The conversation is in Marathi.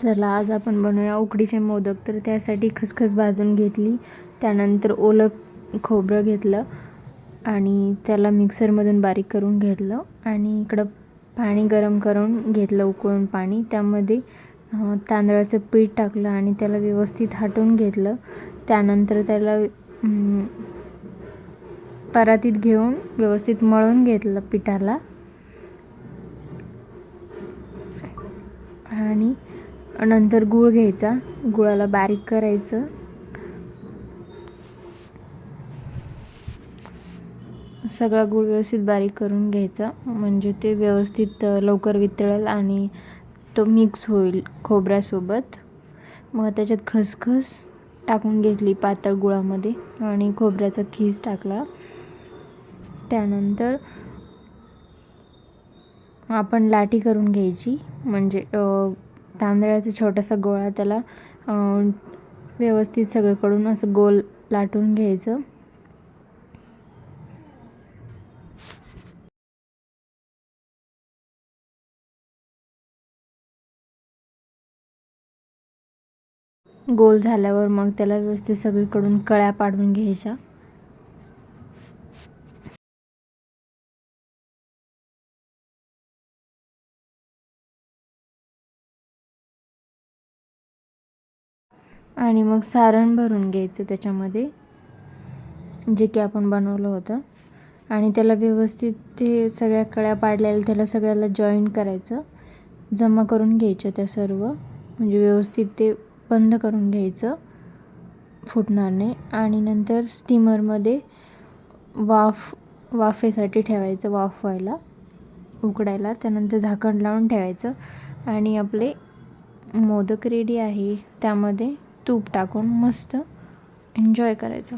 चला आज आपण बनवूया उकडीचे मोदक. तर त्यासाठी खसखस भाजून घेतली, त्यानंतर ओलं खोबरं घेतलं आणि त्याला मिक्सरमधून बारीक करून घेतलं आणि इकडं पाणी गरम करून घेतलं, उकळून पाणी. त्यामध्ये तांदळाचं पीठ टाकलं आणि त्याला व्यवस्थित हटवून घेतलं. त्यानंतर त्याला परातीत घेऊन व्यवस्थित मळून घेतलं पिठाला आणि नंतर गूळ घ्यायचा, गुळाला बारीक करायचं. सगळा गूळ व्यवस्थित बारीक करून घ्यायचा, म्हणजे ते व्यवस्थित लवकर वितळेल आणि तो मिक्स होईल खोबऱ्यासोबत. मग त्याच्यात खसखस टाकून घेतली पातळ गुळामध्ये आणि खोबऱ्याचा खीस टाकला. त्यानंतर आपण लाटी करून घ्यायची, म्हणजे तांदळाचा छोटासा गोळा, त्याला व्यवस्थित सगळीकडून असं गोल लाटून घ्यायचं. गोल झाल्यावर मग त्याला व्यवस्थित सगळीकडून कळ्या पाडून घ्यायच्या. आणि मग सारण भरून घ्यायचं त्याच्यामध्ये, जे की आपण बनवलं होतं, आणि त्याला व्यवस्थित ते सगळ्या कळ्या पाडलेल्या त्याला सगळ्याला जॉईन करायचं, जमा करून घ्यायचं त्या सर्व, म्हणजे व्यवस्थित ते बंद करून घ्यायचं फुटणार नाही. आणि नंतर स्टीमरमध्ये वाफेसाठी ठेवायचं, वाफ व्हायला, उकडायला. त्यानंतर झाकण लावून ठेवायचं आणि आपले मोदक रेडी आहे. त्यामध्ये तूप टाकून मस्त एन्जॉय करायचं.